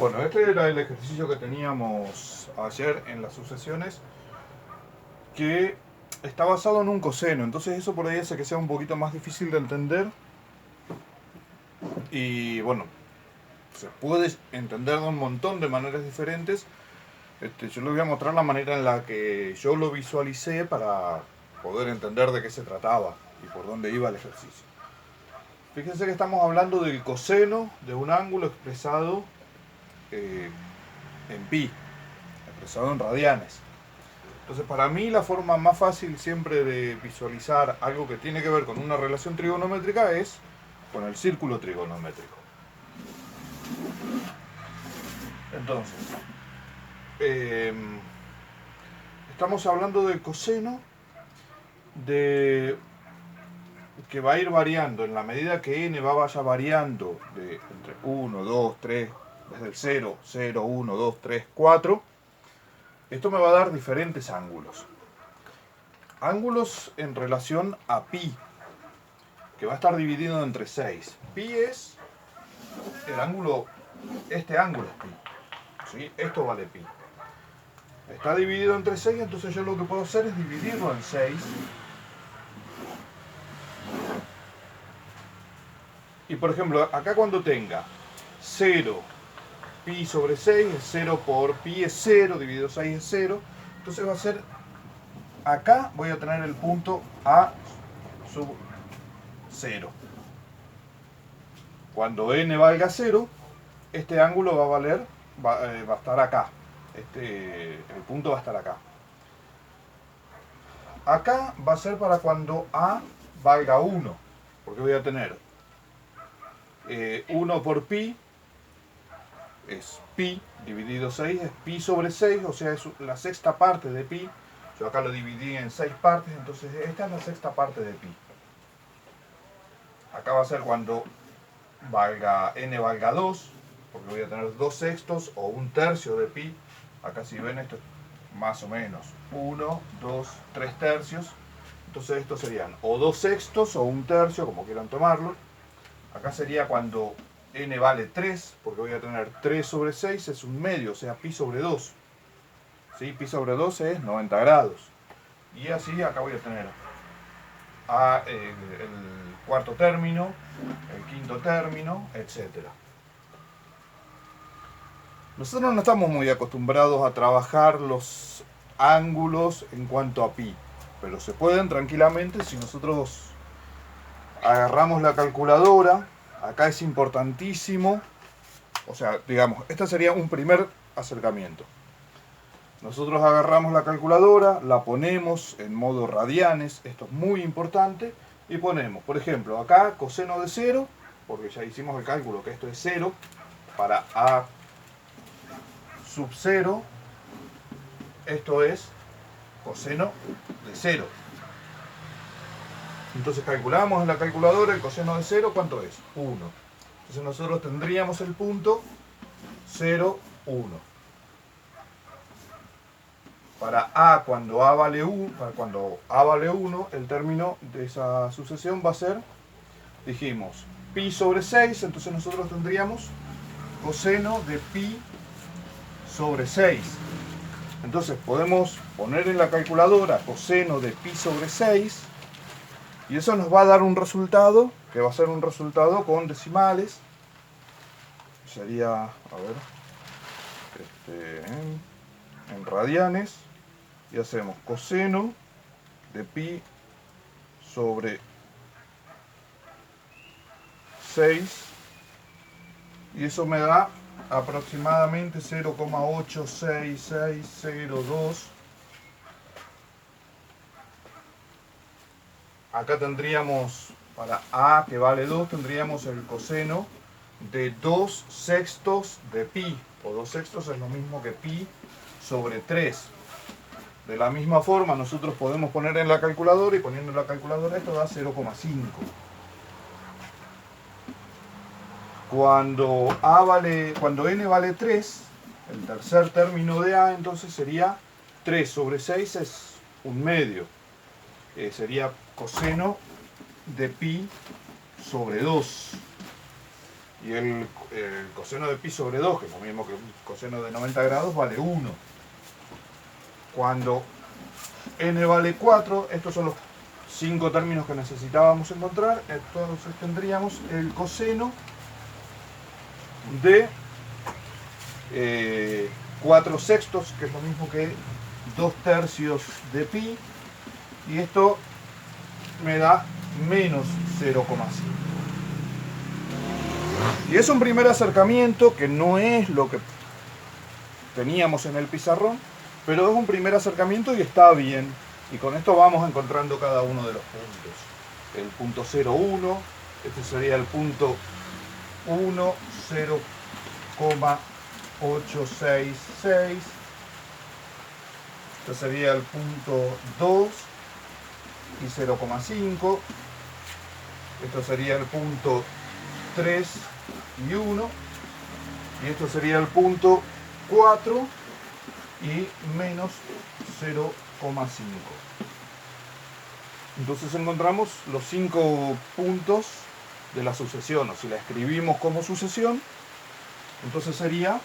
Bueno, este era el ejercicio que teníamos ayer en las sucesiones, que está basado en un coseno, entonces eso por ahí hace que sea un poquito más difícil de entender. Y bueno, se puede entender de un montón de maneras diferentes. Yo les voy a mostrar la manera en la que yo lo visualicé para poder entender de qué se trataba y por dónde iba el ejercicio. Fíjense que estamos hablando del coseno de un ángulo expresado en pi, expresado en radianes. Entonces, para mí la forma más fácil siempre de visualizar algo que tiene que ver con una relación trigonométrica es con el círculo trigonométrico. Entonces, estamos hablando del coseno de que va a ir variando en la medida que n vaya variando de entre 1, 2, 3, desde el 0, 0, 1, 2, 3, 4. Esto me va a dar diferentes ángulos. Ángulos en relación a pi, que va a estar dividido entre 6. Pi es el ángulo, este ángulo es pi. ¿Sí? Esto vale pi. Está dividido entre 6, entonces yo lo que puedo hacer es dividirlo en 6. Y por ejemplo, acá cuando tenga 0, pi sobre 6, es 0 por pi es 0, dividido 6 es 0. Entonces va a ser, acá voy a tener el punto a sub 0. Cuando n valga 0, este ángulo va a valer, va a estar acá. El punto va a estar acá. Acá va a ser para cuando a valga 1, porque voy a tener 1 por pi es pi dividido 6, es pi sobre 6, o sea, es la sexta parte de pi. Yo acá lo dividí en 6 partes, entonces esta es la sexta parte de pi. Acá va a ser cuando n valga 2, porque voy a tener 2 sextos o 1/3 de pi. Acá si ven esto es más o menos 1, 2, 3 tercios. Entonces estos serían o 2 sextos o 1/3, como quieran tomarlo. Acá sería cuando n vale 3, porque voy a tener 3 sobre 6 es 1/2, o sea, pi sobre 2. ¿Sí? Pi sobre 2 es 90 grados. Y así acá voy a tener el cuarto término, el quinto término, etc. Nosotros no estamos muy acostumbrados a trabajar los ángulos en cuanto a pi, pero se pueden tranquilamente si nosotros agarramos la calculadora. Acá es importantísimo, o sea, digamos, este sería un primer acercamiento. Nosotros agarramos la calculadora, la ponemos en modo radianes, esto es muy importante, y ponemos, por ejemplo, acá coseno de 0, porque ya hicimos el cálculo que esto es 0, para a sub 0, esto es coseno de 0. Entonces calculamos en la calculadora el coseno de 0, ¿cuánto es? 1. Entonces nosotros tendríamos el punto 0, 1. Para a cuando a vale 1, el término de esa sucesión va a ser, dijimos, pi sobre 6, entonces nosotros tendríamos coseno de pi sobre 6. Entonces podemos poner en la calculadora coseno de pi sobre 6, y eso nos va a dar un resultado, que va a ser un resultado con decimales. Sería, a ver, en radianes, y hacemos coseno de pi sobre 6, y eso me da aproximadamente 0,86602. Acá tendríamos, para a que vale 2, tendríamos el coseno de 2 sextos de pi, o 2 sextos es lo mismo que pi sobre 3. De la misma forma nosotros podemos poner en la calculadora, y poniendo en la calculadora esto da 0,5. Cuando n vale 3, el tercer término de a, entonces sería 3 sobre 6 es 1/2. Sería coseno de pi sobre 2. Y el coseno de pi sobre 2, que es lo mismo que un coseno de 90 grados, vale 1. Cuando n vale 4, estos son los 5 términos que necesitábamos encontrar, entonces tendríamos el coseno de 4 sextos, que es lo mismo que 2 tercios de pi, y esto me da menos 0,5. Y es un primer acercamiento que no es lo que teníamos en el pizarrón, pero es un primer acercamiento y está bien. Y con esto vamos encontrando cada uno de los puntos. El punto 0,1, este sería el punto 1, 0,866. Este sería el punto 2 y 0,5. Esto sería el punto 3 y 1. Y esto sería el punto 4 y menos 0,5. Entonces encontramos los 5 puntos de la sucesión, o si la escribimos como sucesión, entonces sería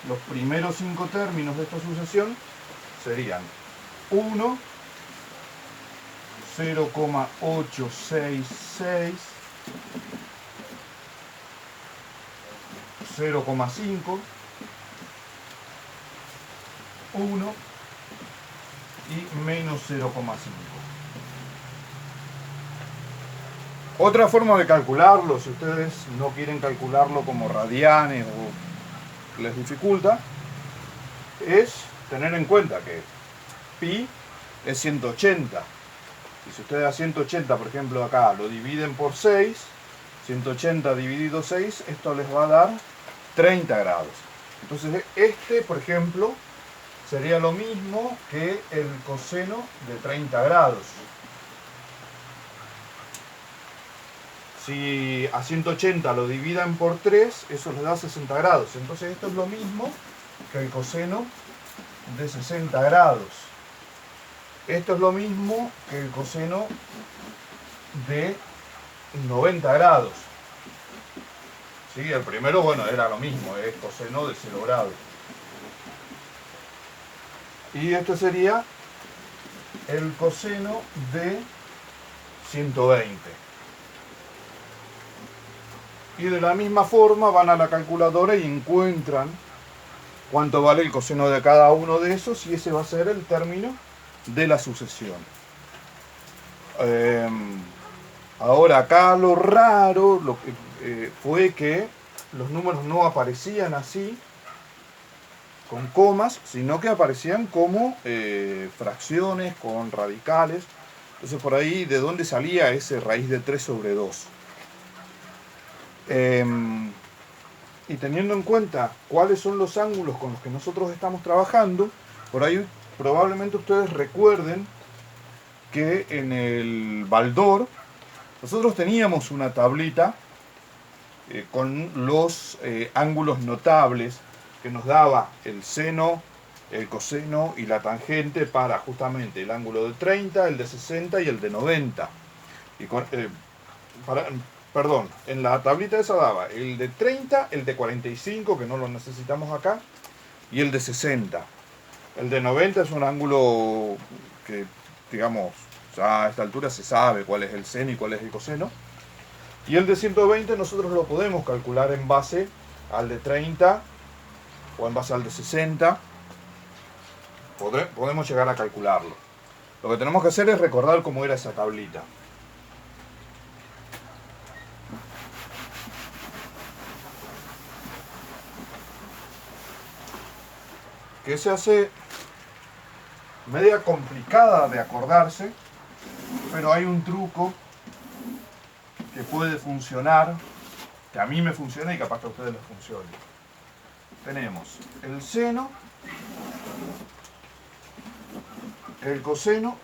los primeros 5 términos de esta sucesión serían 1, 0,866, 0,5, 1 y menos 0,5. Otra forma de calcularlo, si ustedes no quieren calcularlo como radianes o les dificulta, es tener en cuenta que pi es 180. Y si ustedes a 180, por ejemplo, acá lo dividen por 6, 180 dividido 6, esto les va a dar 30 grados. Entonces este, por ejemplo, sería lo mismo que el coseno de 30 grados. Si a 180 lo dividan por 3, eso les da 60 grados. Entonces esto es lo mismo que el coseno de 60 grados. Esto es lo mismo que el coseno de 90 grados. ¿Sí? El primero, bueno, era lo mismo, es coseno de 0 grados. Y este sería el coseno de 120. Y de la misma forma van a la calculadora y encuentran cuánto vale el coseno de cada uno de esos, y ese va a ser el término de la sucesión. Ahora acá lo raro fue que los números no aparecían así, con comas, sino que aparecían como fracciones con radicales. Entonces por ahí, ¿de dónde salía ese raíz de 3 sobre 2? Y teniendo en cuenta cuáles son los ángulos con los que nosotros estamos trabajando, por ahí probablemente ustedes recuerden que en el baldor nosotros teníamos una tablita con los ángulos notables que nos daba el seno, el coseno y la tangente para justamente el ángulo de 30, el de 60 y el de 90. Y perdón, en la tablita esa daba el de 30, el de 45, que no lo necesitamos acá, y el de 60. El de 90 es un ángulo que, digamos, ya a esta altura se sabe cuál es el seno y cuál es el coseno. Y el de 120 nosotros lo podemos calcular en base al de 30 o en base al de 60. Podemos llegar a calcularlo. Lo que tenemos que hacer es recordar cómo era esa tablita. Que se hace media complicada de acordarse, pero hay un truco que puede funcionar, que a mí me funciona y capaz que a ustedes les funcione. Tenemos el seno, el coseno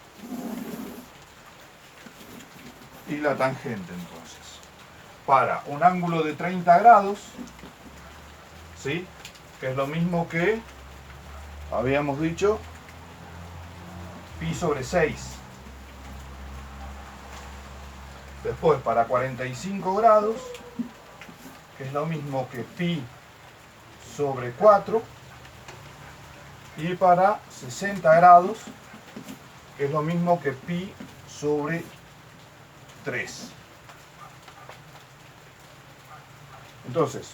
y la tangente. Entonces, para un ángulo de 30 grados, ¿sí? Que es lo mismo que habíamos dicho pi sobre 6. Después, para 45 grados, que es lo mismo que pi sobre 4, y para 60 grados, que es lo mismo que pi sobre 3. Entonces,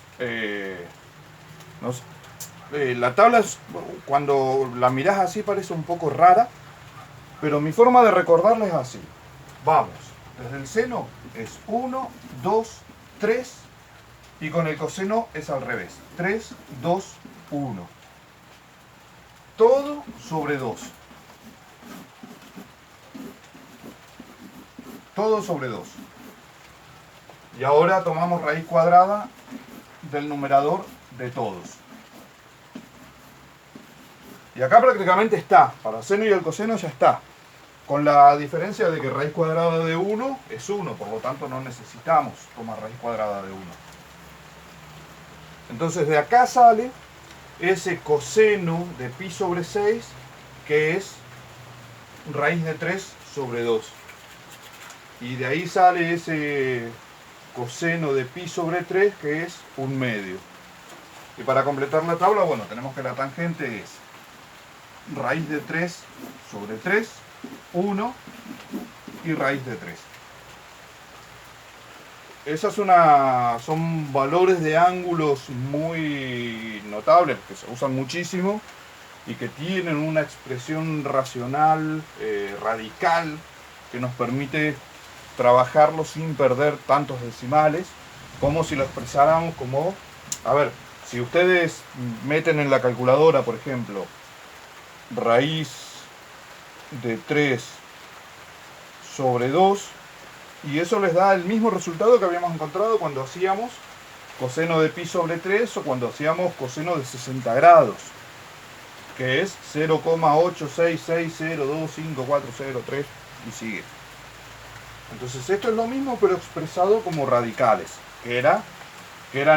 la tabla, cuando la mirás así, parece un poco rara, pero mi forma de recordarla es así. Vamos, desde el seno es 1, 2, 3, y con el coseno es al revés. 3, 2, 1. Todo sobre 2. Todo sobre 2. Y ahora tomamos raíz cuadrada del numerador de todos. Y acá prácticamente está. Para el seno y el coseno ya está. Con la diferencia de que raíz cuadrada de 1 es 1. Por lo tanto no necesitamos tomar raíz cuadrada de 1. Entonces de acá sale ese coseno de pi sobre 6, que es raíz de 3 sobre 2. Y de ahí sale ese coseno de pi sobre 3, que es 1/2. Y para completar la tabla, bueno, tenemos que la tangente es raíz de 3 sobre 3, 1 y raíz de 3. Esas son valores de ángulos muy notables, que se usan muchísimo y que tienen una expresión racional, radical, que nos permite trabajarlo sin perder tantos decimales, como si lo expresáramos como... A ver, si ustedes meten en la calculadora, por ejemplo, raíz de 3 sobre 2, y eso les da el mismo resultado que habíamos encontrado cuando hacíamos coseno de pi sobre 3 o cuando hacíamos coseno de 60 grados, que es 0,866025403 y sigue. Entonces esto es lo mismo, pero expresado como radicales, que eran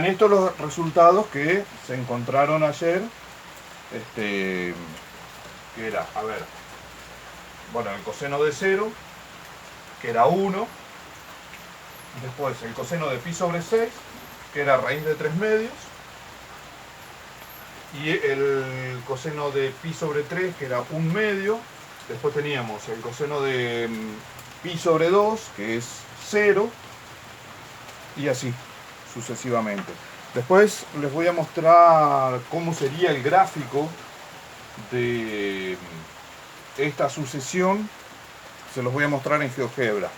estos los resultados que se encontraron ayer, que era, a ver, bueno, el coseno de 0, que era 1, después el coseno de pi sobre 6, que era raíz de 3 medios, y el coseno de pi sobre 3, que era 1/2, después teníamos el coseno de pi sobre 2, que es 0, y así sucesivamente. Después les voy a mostrar cómo sería el gráfico de esta sucesión. Se los voy a mostrar en GeoGebra.